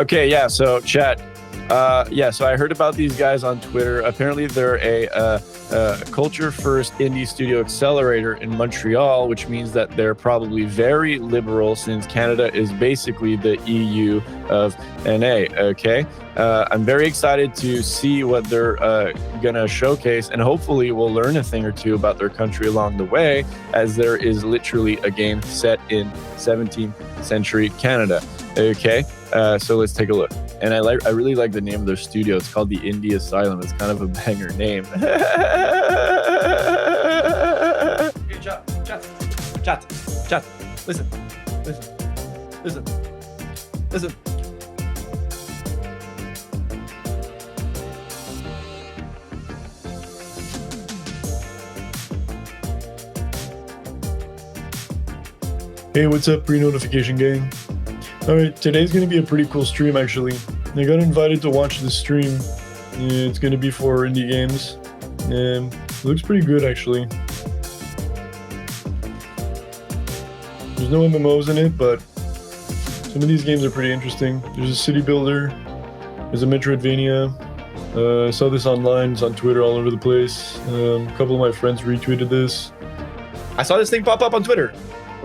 Okay, yeah, so chat. So I heard about these guys on Twitter. Apparently, they're a culture first indie studio accelerator in Montreal, which means that they're probably very liberal since Canada is basically the EU of NA. Okay. I'm very excited to see what they're going to showcase, and hopefully we'll learn a thing or two about their country along the way, as there is literally a game set in 17th century Canada. Okay. So let's take a look. And I really like the name of their studio. It's called the Indie Asylum. It's kind of a banger name. Okay, chat. Listen. Hey, what's up, pre-notification gang? Alright, today's gonna be a pretty cool stream actually. I got invited to watch the stream. It's gonna be for indie games. And it looks pretty good actually. There's no MMOs in it, but some of these games are pretty interesting. There's a city builder, there's a Metroidvania. I saw this online, it's on Twitter all over the place. A couple of my friends retweeted this. I saw this thing pop up on Twitter.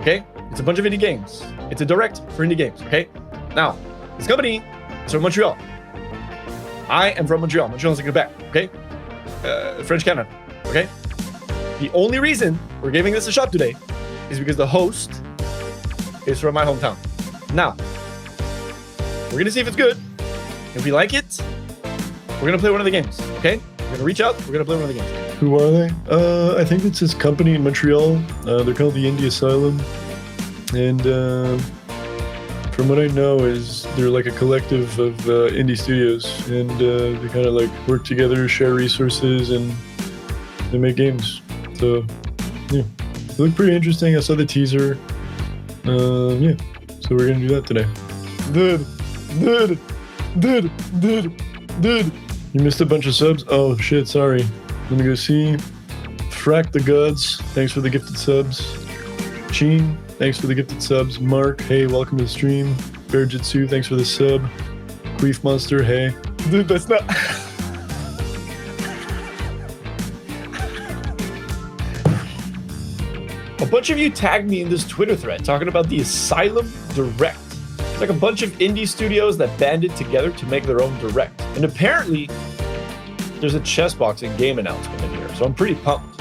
Okay? It's a bunch of indie games. It's a direct for indie games, okay? Now, this company is from Montreal. I am from Montreal. Montreal's in Quebec, okay? French Canada, okay? The only reason we're giving this a shot today is because the host is from my hometown. Now, we're gonna see if it's good. If we like it, we're gonna play one of the games, okay? We're gonna reach out, we're gonna play one of the games. Who are they? I think it's this company in Montreal. They're called the Indie Asylum. And from what I know is they're like a collective of indie studios, and they kind of like work together, share resources, and they make games. So yeah, they look pretty interesting. I saw the teaser. Yeah, so we're gonna do that today. Dude. You missed a bunch of subs? Oh shit, sorry. Let me go see. Frack the Gods, thanks for the gifted subs. Cheen, thanks for the gifted subs. Mark, hey, welcome to the stream. Bear Jitsu, thanks for the sub. Queef Monster, hey. Dude, that's not... A bunch of you tagged me in this Twitter thread talking about the Asylum Direct. It's like a bunch of indie studios that banded together to make their own Direct. And apparently, there's a chess boxing game announcement in here, so I'm pretty pumped.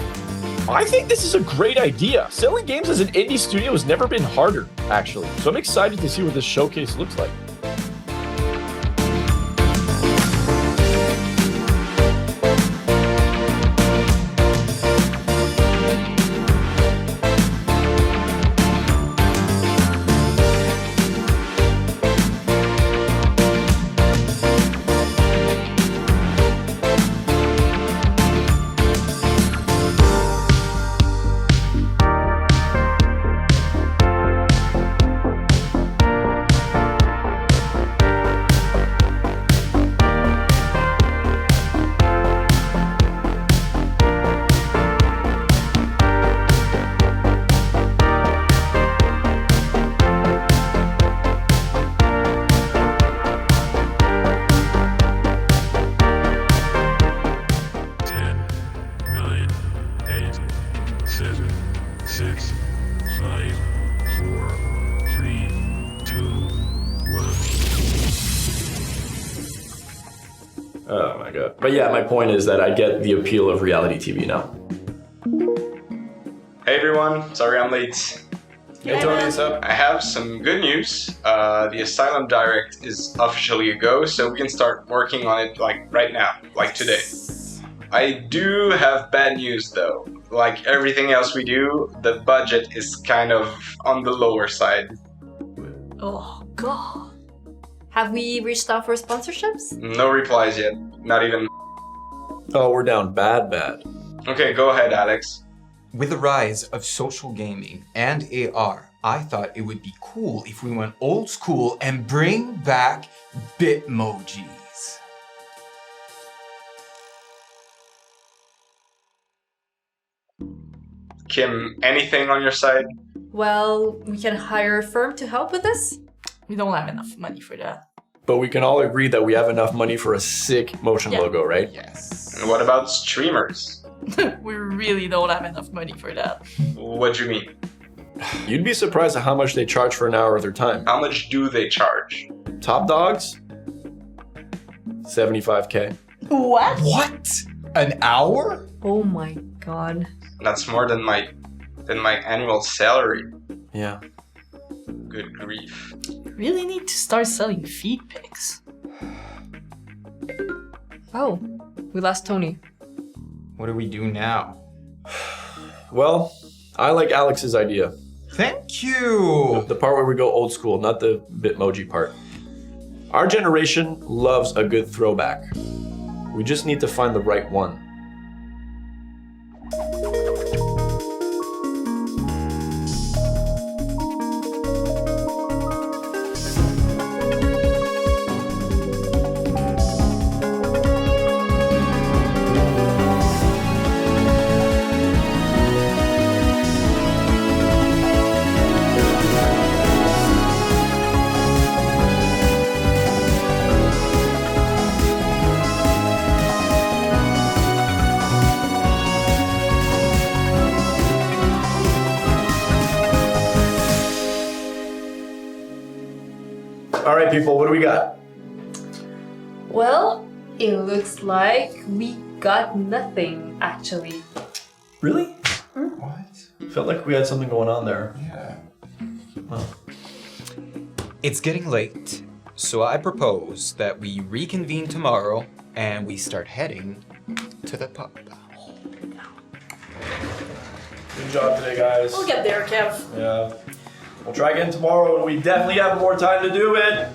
I think this is a great idea. Selling games as an indie studio has never been harder, actually. So I'm excited to see what this showcase looks like. Oh my god. But yeah, my point is that I get the appeal of reality TV now. Hey everyone, sorry I'm late. Hey Tony, what's up? I have some good news. The Asylum Direct is officially a go, so we can start working on it like right now, like today. I do have bad news though. Like everything else we do, the budget is kind of on the lower side. Oh god. Have we reached out for sponsorships? No replies yet, not even. Oh, we're down bad. Okay, go ahead, Alex. With the rise of social gaming and AR, I thought it would be cool if we went old school and bring back Bitmojis. Kim, anything on your side? Well, we can hire a firm to help with this. We don't have enough money for that. But we can all agree that we have enough money for a sick motion Yeah. logo, right? Yes. And what about streamers? We really don't have enough money for that. What do you mean? You'd be surprised at how much they charge for an hour of their time. How much do they charge? Top dogs, 75K. What? What? An hour? Oh my god. That's more than my annual salary. Yeah. Good grief. Really need to start selling feed pics. Oh, we lost Tony. What do we do now? Well, I like Alex's idea. Thank you. The part where we go old school, not the Bitmoji part. Our generation loves a good throwback. We just need to find the right one. All right, people, what do we got? Well, it looks like we got nothing actually. Really? What? Felt like we had something going on there. Yeah. Well, It's getting late, so I propose that we reconvene tomorrow and we start heading to the pub. good job today, guys. We'll get there, Kev. Yeah. We'll try again tomorrow, and we definitely have more time to do it.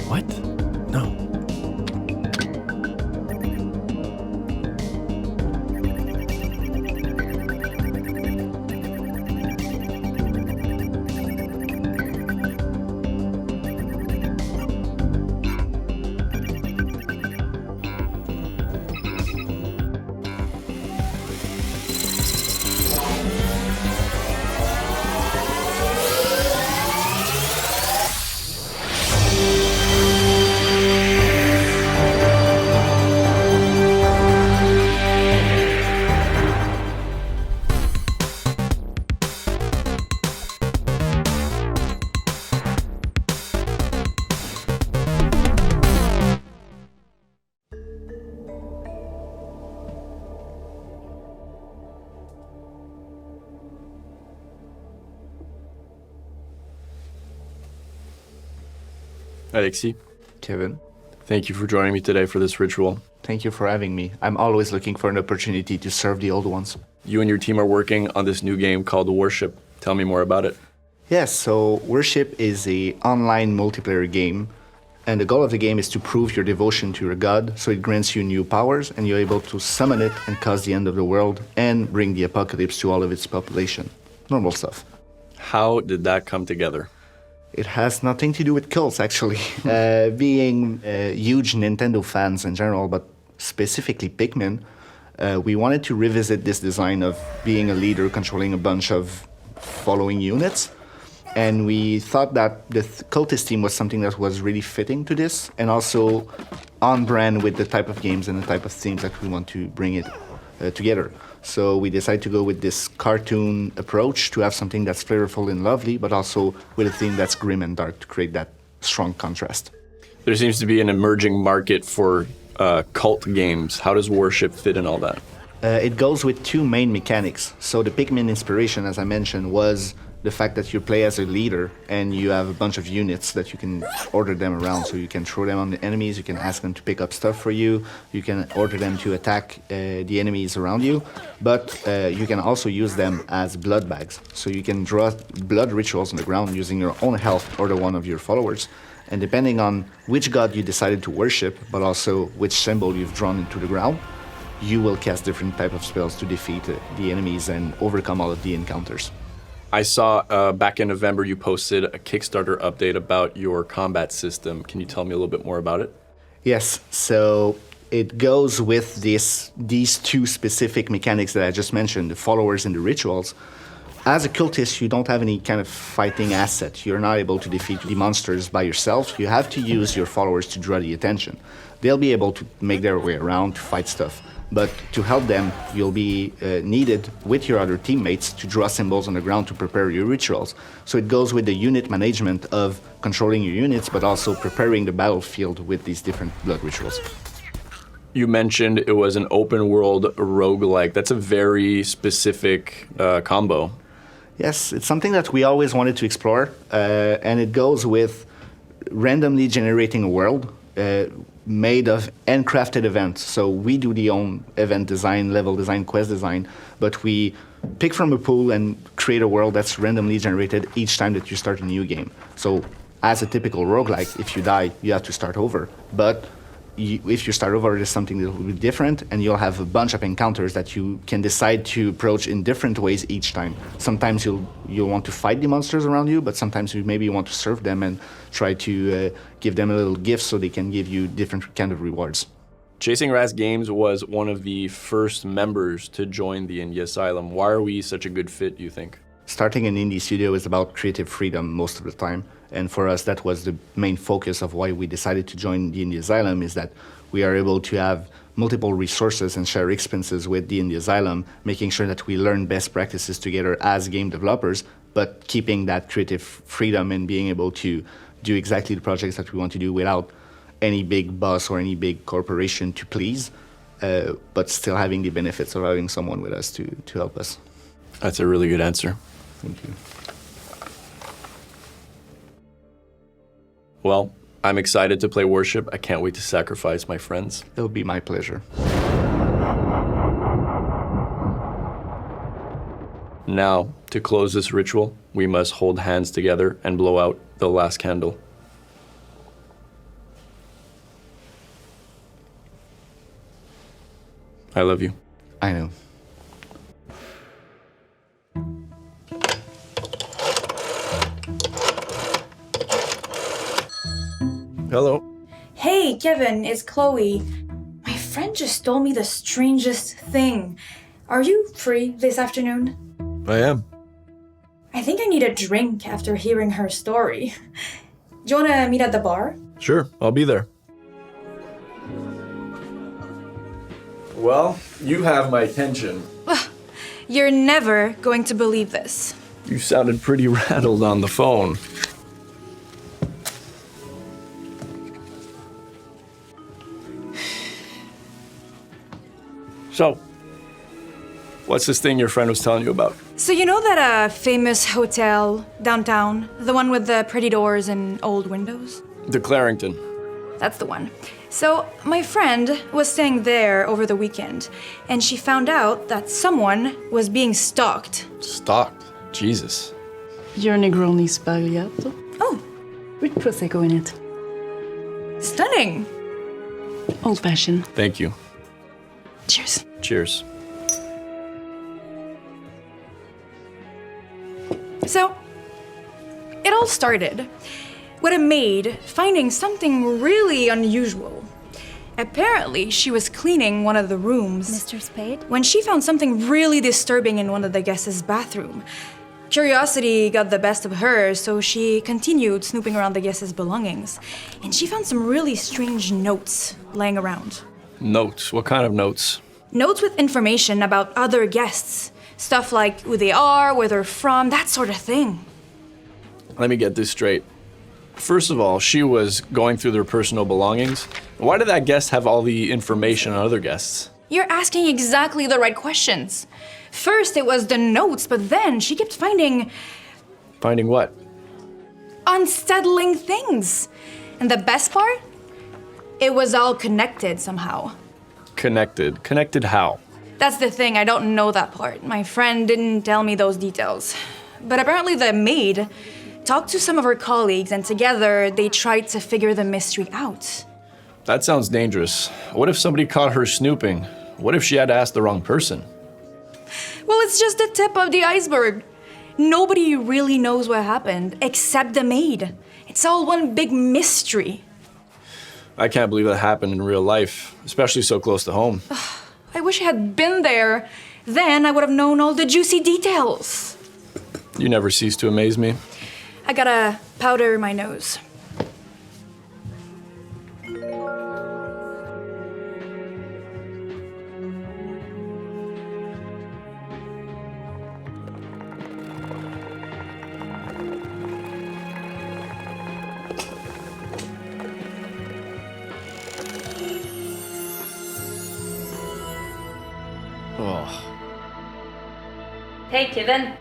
What? No. Alexis, Kevin, thank you for joining me today for this ritual. thank you for having me. I'm always looking for an opportunity to serve the old ones. You and your team are working on this new game called Worship. Tell me more about it. Yes, so Worship is a online multiplayer game, and the goal of the game is to prove your devotion to your god, so it grants you new powers, and you're able to summon it and cause the end of the world, and bring the apocalypse to all of its population. Normal stuff. How did that come together? It has nothing to do with cults, actually. Being huge Nintendo fans in general, but specifically Pikmin, we wanted to revisit this design of being a leader controlling a bunch of following units. And we thought that the cultist team was something that was really fitting to this, and also on brand with the type of games and the type of themes that we want to bring it together. So we decided to go with this cartoon approach to have something that's flavorful and lovely, but also with a theme that's grim and dark to create that strong contrast. There seems to be an emerging market for cult games. How does Worship fit in all that? It goes with two main mechanics. So the Pikmin inspiration, as I mentioned, was the fact that you play as a leader and you have a bunch of units that you can order them around. So you can throw them on the enemies, you can ask them to pick up stuff for you, you can order them to attack the enemies around you, but you can also use them as blood bags. So you can draw blood rituals on the ground using your own health or the one of your followers. And depending on which god you decided to worship, but also which symbol you've drawn into the ground, you will cast different type of spells to defeat the enemies and overcome all of the encounters. I saw back in November you posted a Kickstarter update about your combat system. Can you tell me a little bit more about it? Yes, so it goes with these two specific mechanics that I just mentioned, the followers and the rituals. As a cultist, you don't have any kind of fighting asset. You're not able to defeat the monsters by yourself. You have to use your followers to draw the attention. They'll be able to make their way around to fight stuff. But to help them, you'll be needed with your other teammates to draw symbols on the ground to prepare your rituals. So it goes with the unit management of controlling your units, but also preparing the battlefield with these different blood rituals. You mentioned it was an open world roguelike. That's a very specific combo. Yes, it's something that we always wanted to explore, and it goes with randomly generating a world made of handcrafted events. So we do the own event design, level design, quest design, but we pick from a pool and create a world that's randomly generated each time that you start a new game. So as a typical roguelike, if you die, you have to start over. But if you start over, there's something that will be different, and you'll have a bunch of encounters that you can decide to approach in different ways each time. Sometimes you'll want to fight the monsters around you, but sometimes you maybe want to serve them and try to give them a little gift so they can give you different kind of rewards. Chasing Ras Games was one of the first members to join the Indie Asylum. Why are we such a good fit, do you think? Starting an indie studio is about creative freedom most of the time. And for us, that was the main focus of why we decided to join the Indie Asylum, is that we are able to have multiple resources and share expenses with the Indie Asylum, making sure that we learn best practices together as game developers, but keeping that creative freedom and being able to do exactly the projects that we want to do without any big boss or any big corporation to please, but still having the benefits of having someone with us to help us. That's a really good answer. Thank you. Well, I'm excited to play Worship. I can't wait to sacrifice my friends. It'll be my pleasure. Now, to close this ritual, we must hold hands together and blow out the last candle. I love you. I know. Hello. Hey, Kevin, it's Chloe. My friend just told me the strangest thing. Are you free this afternoon? I am. I think I need a drink after hearing her story. Do you want to meet at the bar? Sure, I'll be there. Well, you have my attention. You're never going to believe this. You sounded pretty rattled on the phone. So, what's this thing your friend was telling you about? So you know that famous hotel downtown? The one with the pretty doors and old windows? The Clarington. That's the one. So my friend was staying there over the weekend, and she found out that someone was being stalked. Stalked? Jesus. Your Negroni Spagliato. Oh, With Prosecco in it. stunning! Old fashioned. Thank you. Cheers. Cheers. So, it all started with a maid finding something really unusual. Apparently, she was cleaning one of the rooms Mr. Spade? when she found something really disturbing in one of the guests' bathroom. Curiosity got the best of her, so she continued snooping around the guests' belongings. And she found some really strange notes laying around. Notes? What kind of notes? Notes with information about other guests. Stuff like who they are, where they're from, that sort of thing. Let me get this straight. First of all, she was going through their personal belongings. Why did that guest have all the information on other guests? You're asking exactly the right questions. First, it was the notes, but then she kept finding Finding what? unsettling things. And the best part? It was all connected somehow. Connected. Connected how? That's the thing, I don't know that part. My friend didn't tell me those details. But apparently the maid talked to some of her colleagues, and together they tried to figure the mystery out. That sounds dangerous. What if somebody caught her snooping? What if she had to ask the wrong person? Well, it's just the tip of the iceberg. Nobody really knows what happened, except the maid. It's all one big mystery. I can't believe that happened in real life, especially so close to home. I wish I had been there. Then I would have known all the juicy details. You never cease to amaze me. I gotta powder my nose. Oh. Hey Kevin,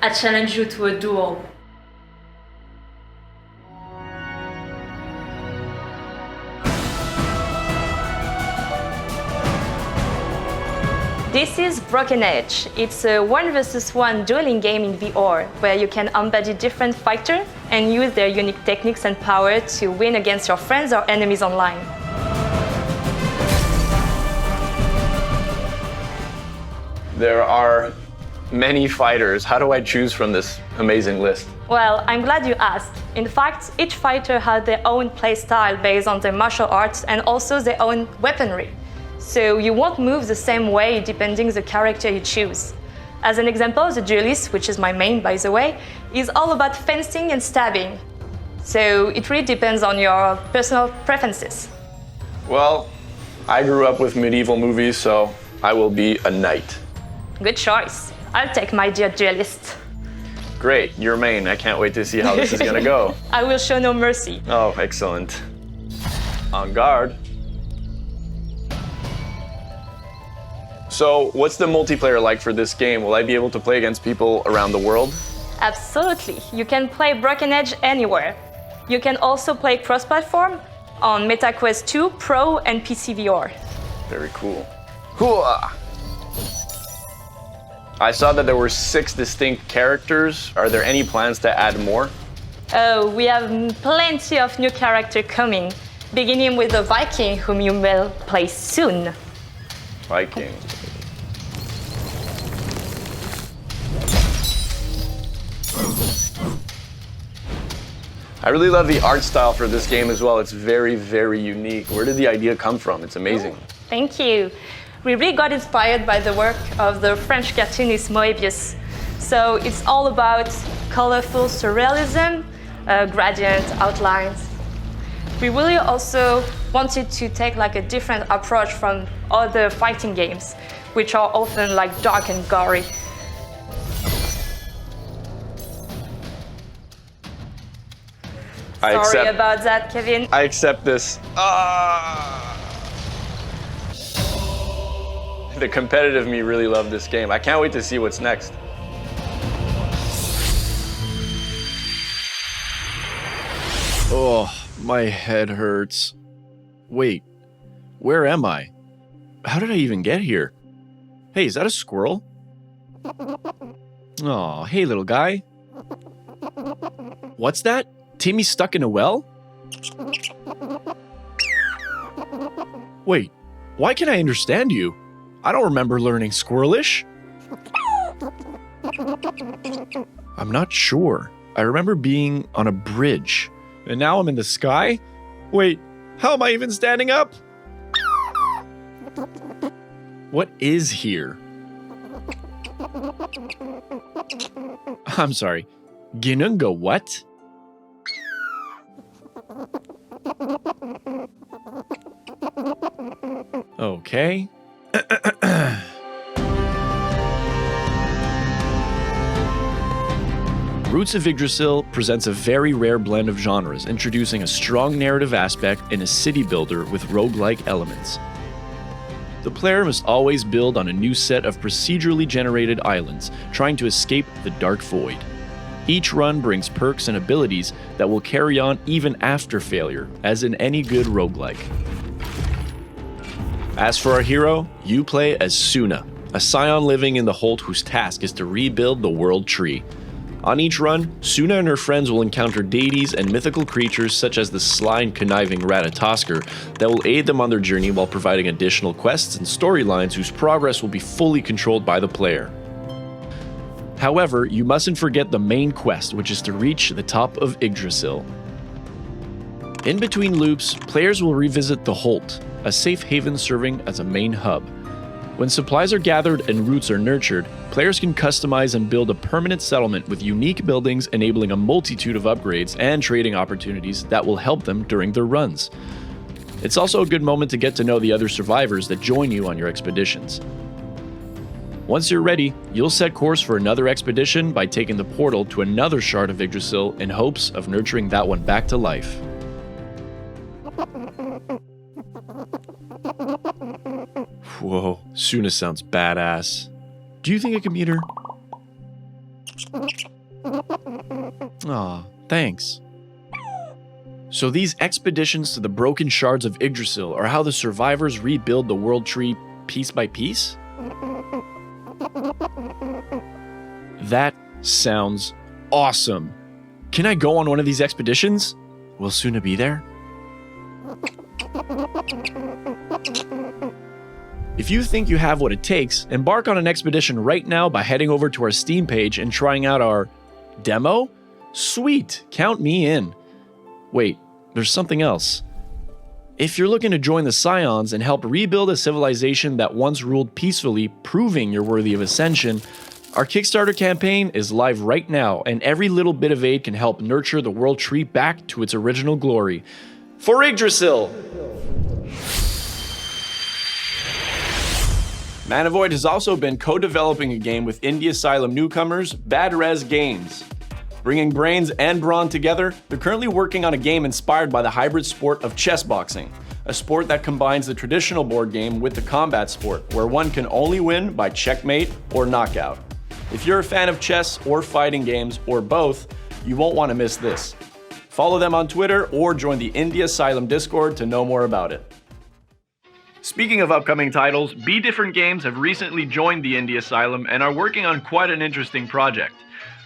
I challenge you to a duel. This is Broken Edge. It's a 1 versus 1 dueling game in VR where you can embody different fighters and use their unique techniques and power to win against your friends or enemies online. There are many fighters. How do I choose from this amazing list? Well, I'm glad you asked. In fact, each fighter has their own playstyle based on their martial arts and also their own weaponry. So you won't move the same way depending the character you choose. As an example, the duelist, which is my main by the way, is all about fencing and stabbing. So it really depends on your personal preferences. Well, I grew up with medieval movies, so I will be a knight. Good choice. I'll take my dear duelist. Great, you're main. I can't wait to see how this is gonna go. I will show no mercy. Oh, excellent. On guard. So, what's the multiplayer like for this game? Will I be able to play against people around the world? Absolutely. You can play Broken Edge anywhere. You can also play cross-platform on MetaQuest 2, Pro, and PC VR. Very cool. Hooah! I saw that there were 6 distinct characters. Are there any plans to add more? Oh, we have plenty of new characters coming, beginning with the Viking, whom you will play soon. Viking. I really love the art style for this game as well. It's very, very unique. Where did the idea come from? It's amazing. Thank you. We really got inspired by the work of the French cartoonist Moebius. So it's all about colorful surrealism, gradient, outlines. We really also wanted to take like a different approach from other fighting games, which are often like dark and gory. Sorry about that, Kevin. I accept this. The competitive me really loved this game. I can't wait to see what's next. Oh, my head hurts. Wait, where am I? How did I even get here? Hey, is that a squirrel? Oh, hey, little guy. What's that? Timmy's stuck in a well? Wait, why can't I understand you? I don't remember learning Squirrelish. I'm not sure. I remember being on a bridge, and now I'm in the sky? Wait, how am I even standing up? What is here? I'm sorry. Ginunga what? Okay. Roots of Yggdrasil presents a very rare blend of genres, introducing a strong narrative aspect and a city builder with roguelike elements. The player must always build on a new set of procedurally generated islands, trying to escape the Dark Void. Each run brings perks and abilities that will carry on even after failure, as in any good roguelike. As for our hero, you play as Suna, a scion living in the Holt whose task is to rebuild the world tree. On each run, Suna and her friends will encounter deities and mythical creatures such as the sly and conniving Ratatoskr that will aid them on their journey while providing additional quests and storylines whose progress will be fully controlled by the player. However, you mustn't forget the main quest, which is to reach the top of Yggdrasil. In between loops, players will revisit the Holt, a safe haven serving as a main hub. When supplies are gathered and roots are nurtured, players can customize and build a permanent settlement with unique buildings enabling a multitude of upgrades and trading opportunities that will help them during their runs. It's also a good moment to get to know the other survivors that join you on your expeditions. Once you're ready, you'll set course for another expedition by taking the portal to another shard of Yggdrasil in hopes of nurturing that one back to life. Whoa, Suna sounds badass. Do you think I can meet her? Aw, thanks. So these expeditions to the broken shards of Yggdrasil are how the survivors rebuild the world tree piece by piece? That sounds awesome. Can I go on one of these expeditions? Will Suna be there? If you think you have what it takes, embark on an expedition right now by heading over to our Steam page and trying out our demo? Sweet, count me in. Wait, there's something else. If you're looking to join the Scions and help rebuild a civilization that once ruled peacefully, proving you're worthy of ascension, our Kickstarter campaign is live right now, and every little bit of aid can help nurture the world tree back to its original glory. For Yggdrasil! Manavoid has also been co-developing a game with indie Asylum newcomers, Bad Res Games. Bringing brains and brawn together, they're currently working on a game inspired by the hybrid sport of chess boxing, a sport that combines the traditional board game with the combat sport, where one can only win by checkmate or knockout. If you're a fan of chess or fighting games, or both, you won't want to miss this. Follow them on Twitter or join the Indie Asylum Discord to know more about it. Speaking of upcoming titles, Be Different Games have recently joined the Indie Asylum and are working on quite an interesting project.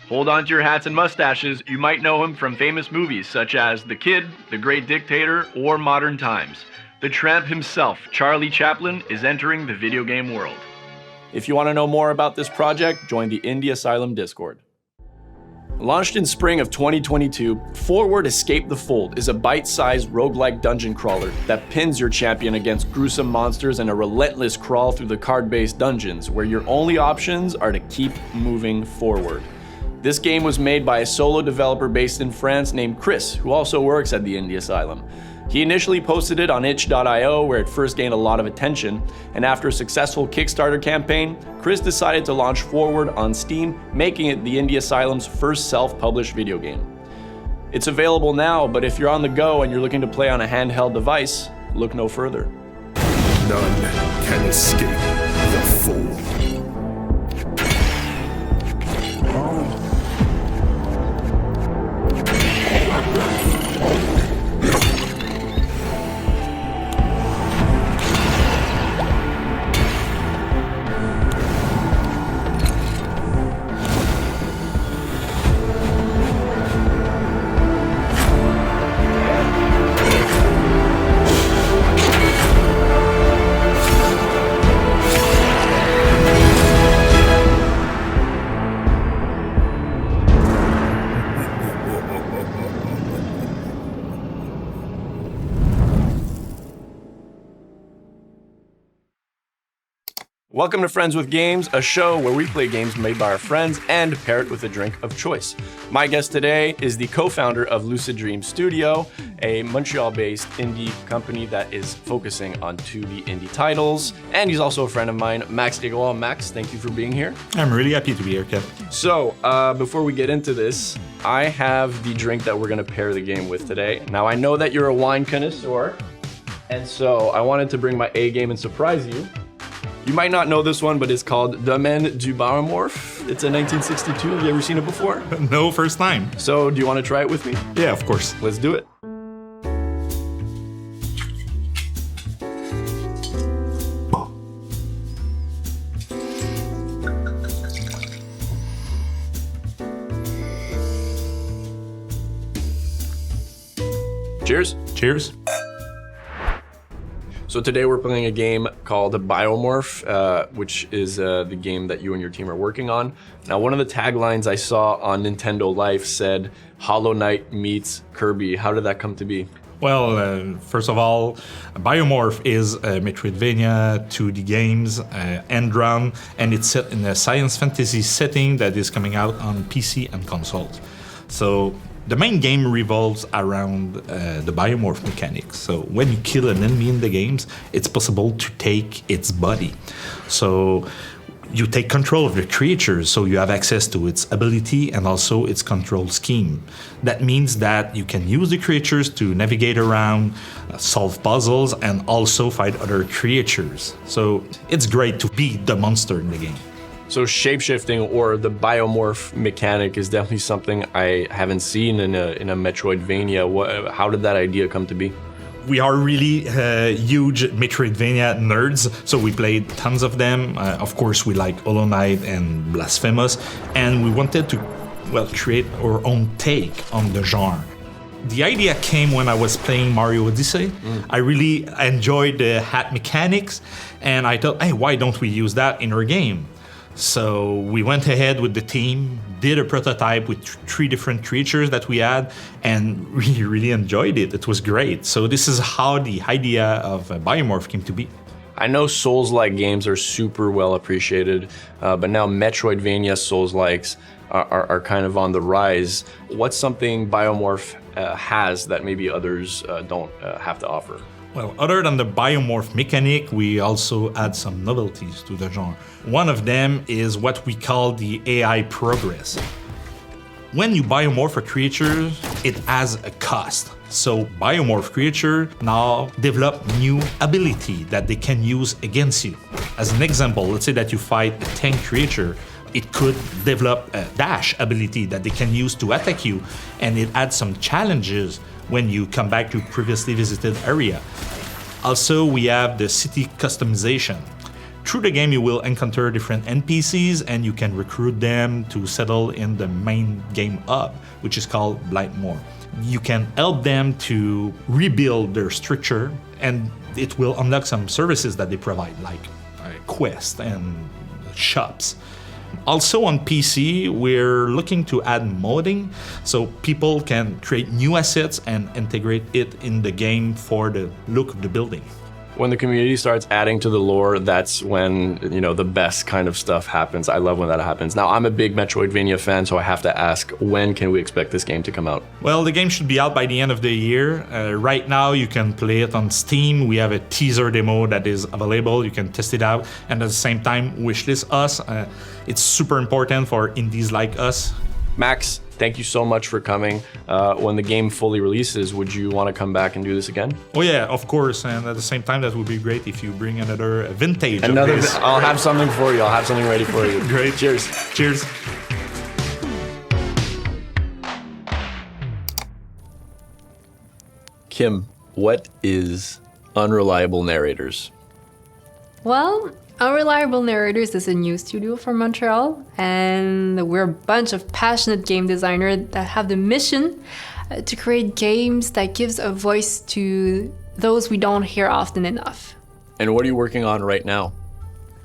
Hold on to your hats and mustaches, you might know him from famous movies such as The Kid, The Great Dictator, or Modern Times. The tramp himself, Charlie Chaplin, is entering the video game world. If you want to know more about this project, join the Indie Asylum Discord. Launched in spring of 2022, Forward Escape the Fold is a bite-sized roguelike dungeon crawler that pins your champion against gruesome monsters and a relentless crawl through the card-based dungeons where your only options are to keep moving forward. This game was made by a solo developer based in France named Chris, who also works at the Indie Asylum. He initially posted it on itch.io, where it first gained a lot of attention, and after a successful Kickstarter campaign, Chris decided to launch Forward on Steam, making it the Indie Asylum's first self-published video game. It's available now, but if you're on the go and you're looking to play on a handheld device, look no further. None can escape the fold. Welcome to Friends with Games, a show where we play games made by our friends and pair it with a drink of choice. My guest today is the co-founder of Lucid Dream Studio, a Montreal-based indie company that is focusing on 2D indie titles. And he's also a friend of mine, Max Grégoire. Max, thank you for being here. I'm really happy to be here, Kev. So, before we get into this, I have the drink that we're going to pair the game with today. Now, I know that you're a wine connoisseur, and so I wanted to bring my A game and surprise you. You might not know this one, but it's called Domaine du Biomorph. It's a 1962. Have you ever seen it before? No, first time. So, do you want to try it with me? Yeah, of course. Let's do it. Cheers. Cheers. So today we're playing a game called Biomorph, which is the game that you and your team are working on. Now, one of the taglines I saw on Nintendo Life said, Hollow Knight meets Kirby. How did that come to be? Well, first of all, Biomorph is a Metroidvania 2D games, end-run, and it's set in a science fantasy setting that is coming out on PC and consoles. So the main game revolves around the biomorph mechanics. So when you kill an enemy in the games, it's possible to take its body. So you take control of the creatures, so you have access to its ability and also its control scheme. That means that you can use the creatures to navigate around, solve puzzles, and also fight other creatures. So it's great to beat the monster in the game. So shapeshifting or the biomorph mechanic is definitely something I haven't seen in a Metroidvania. How did that idea come to be? We are really huge Metroidvania nerds, so we played tons of them. Of course, we like Hollow Knight and Blasphemous, and we wanted to, create our own take on the genre. The idea came when I was playing Mario Odyssey. I really enjoyed the hat mechanics, and I thought, hey, why don't we use that in our game? So we went ahead with the team, did a prototype with 3 different creatures that we had, and we really enjoyed it. It was great. So this is how the idea of Biomorph came to be. I know Souls-like games are super well appreciated, but now Metroidvania Souls-likes are kind of on the rise. What's something Biomorph has that maybe others don't have to offer? Well, other than the biomorph mechanic, we also add some novelties to the genre. One of them is what we call the AI progress. When you biomorph a creature, it has a cost. So biomorph creature now develop new ability that they can use against you. As an example, let's say that you fight a tank creature, it could develop a dash ability that they can use to attack you, and it adds some challenges when you come back to previously visited area. Also, we have the city customization. Through the game, you will encounter different NPCs and you can recruit them to settle in the main game hub, which is called Blightmoor. You can help them to rebuild their structure, and it will unlock some services that they provide, like quests and shops. Also on PC, we're looking to add modding so people can create new assets and integrate it in the game for the look of the building. When the community starts adding to the lore, that's when, the best kind of stuff happens. I love when that happens. Now, I'm a big Metroidvania fan, so I have to ask, when can we expect this game to come out? Well, the game should be out by the end of the year. Right now, you can play it on Steam. We have a teaser demo that is available. You can test it out. And at the same time, wishlist us. It's super important for indies like us. Max, thank you so much for coming. When the game fully releases, would you want to come back and do this again? Oh yeah, of course. And at the same time, that would be great if you bring another vintage. I'll have something for you. I'll have something ready for you. Great. Cheers. Cheers. Kim, what is Unreliable Narrators? Well, Unreliable Narrators is a new studio from Montreal, and we're a bunch of passionate game designers that have the mission to create games that gives a voice to those we don't hear often enough. And what are you working on right now?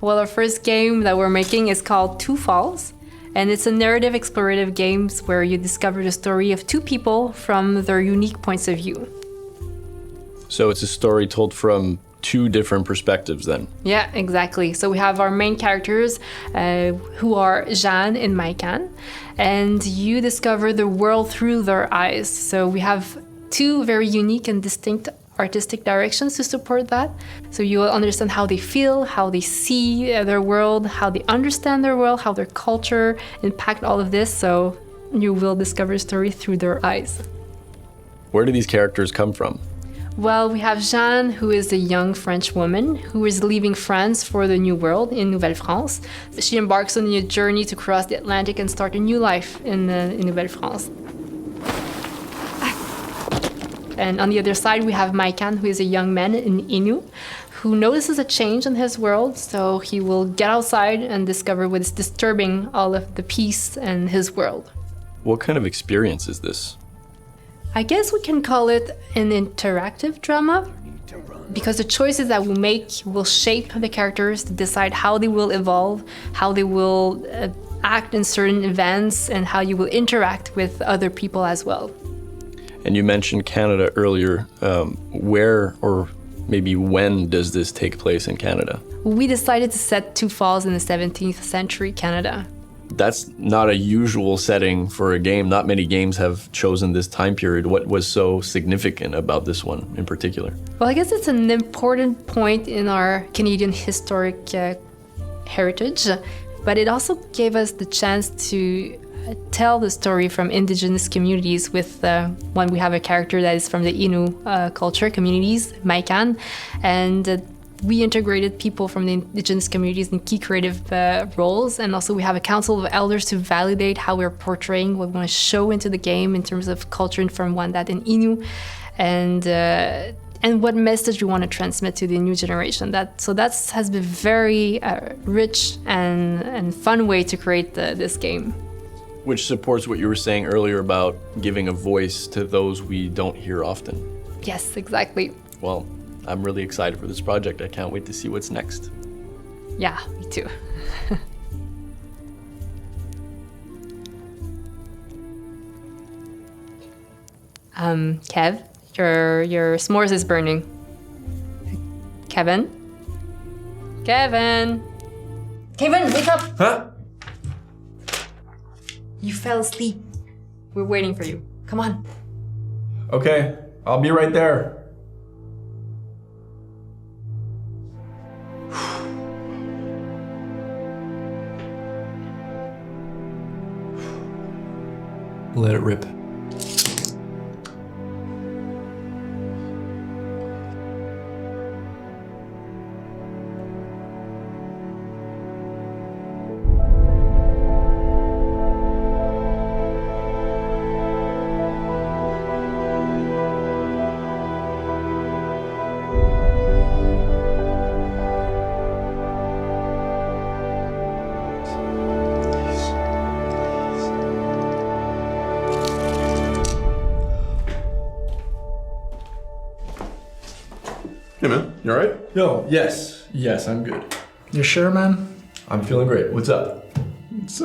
Well, our first game that we're making is called Two Falls, and it's a narrative explorative game where you discover the story of two people from their unique points of view. So it's a story told from two different perspectives then. Yeah, exactly. So we have our main characters who are Jeanne and Maikan, and you discover the world through their eyes. So we have two very unique and distinct artistic directions to support that. So you will understand how they feel, how they see their world, how they understand their world, how their culture impact all of this. So you will discover a story through their eyes. Where do these characters come from? Well, we have Jeanne, who is a young French woman who is leaving France for the New World in Nouvelle-France. She embarks on a journey to cross the Atlantic and start a new life in Nouvelle-France. And on the other side, we have Maikan, who is a young man in Innu, who notices a change in his world, so he will get outside and discover what is disturbing all of the peace in his world. What kind of experience is this? I guess we can call it an interactive drama, because the choices that we make will shape the characters to decide how they will evolve, how they will act in certain events, and how you will interact with other people as well. And you mentioned Canada earlier. Where or maybe when does this take place in Canada? We decided to set Two Falls in the 17th century Canada. That's not a usual setting for a game. Not many games have chosen this time period. What was so significant about this one in particular? Well, I guess it's an important point in our Canadian historic heritage, but it also gave us the chance to tell the story from indigenous communities with when we have a character that is from the Innu culture communities, Maikan, and we integrated people from the indigenous communities in key creative roles, and also we have a council of elders to validate how we're portraying what we want to show into the game in terms of culture from Wendat and Innu, and what message we want to transmit to the new generation. That has been very rich and fun way to create this game. Which supports what you were saying earlier about giving a voice to those we don't hear often. Yes, exactly. Well, I'm really excited for this project. I can't wait to see what's next. Yeah, me too. Kev, your s'mores is burning. Kevin? Kevin, wake up! Huh? You fell asleep. We're waiting for you. Come on. Okay, I'll be right there. Let it rip. Hey man, you alright? Yo, yes, I'm good. You sure, man? I'm feeling great. What's up? It's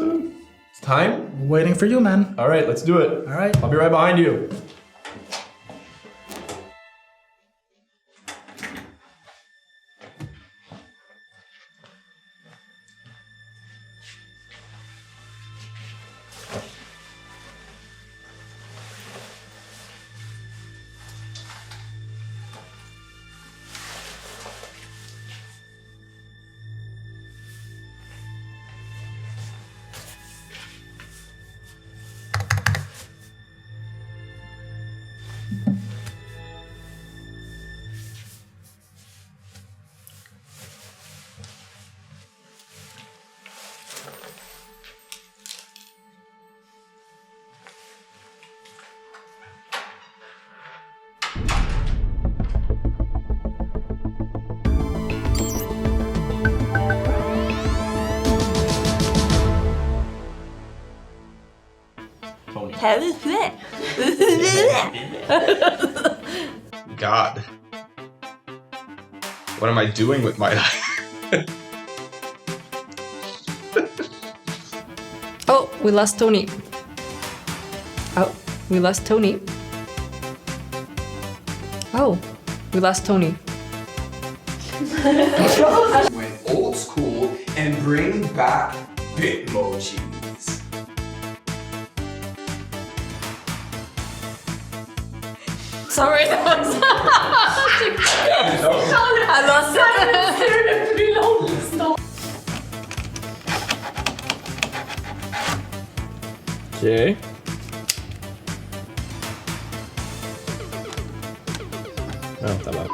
Time? Waiting for you, man. All right, let's do it. All right. I'll be right behind you. God. What am I doing with my life? Oh, we lost Tony. Oh, we lost Tony. Oh, we lost Tony. Went old school and bring back Bitmojis. Sorry, that was... Alors ça, c'est le plus long de l'histoire. Okay. Oh, tá bom.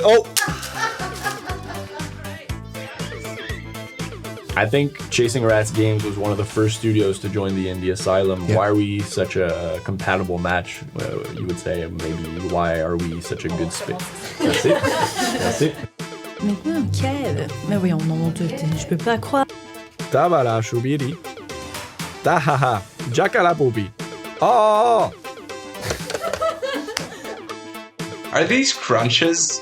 Oh. I think Chasing Rats Games was one of the first studios to join the indie Asylum. Yeah. Why are we such a compatible match? You would say maybe why are we such a good fit? That's it. That's it. Maintenant, Kev. Mais voyons, non, je peux pas croire. Tabara shubiri. Tahaha. Jakala bobi. Oh. Are these crunches?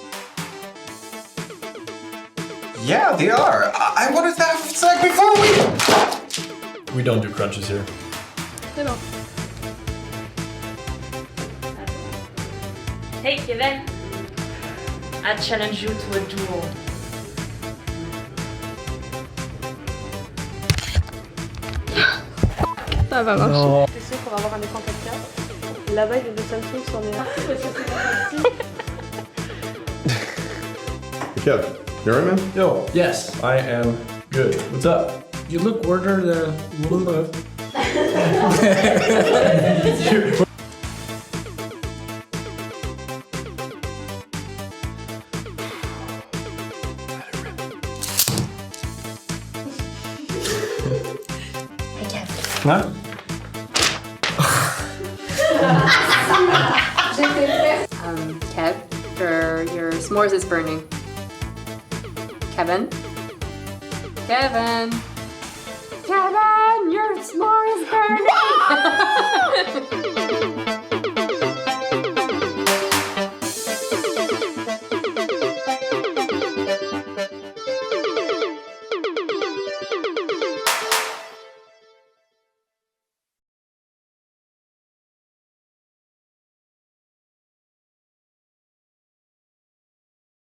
Yeah, they are. I wanted to have sex before We don't do crunches here. Hey Kevin, I challenge you to a duel. Ça va marcher. T'es sûr qu'on va avoir un écran 4K? Là-bas, il y a des Samsung sur les... Kev, you alright, man? Yo, yes, I am good. What's up? You look ordered Huh? Kev, your s'mores is burning. Kevin? Kevin, your s'more is burning!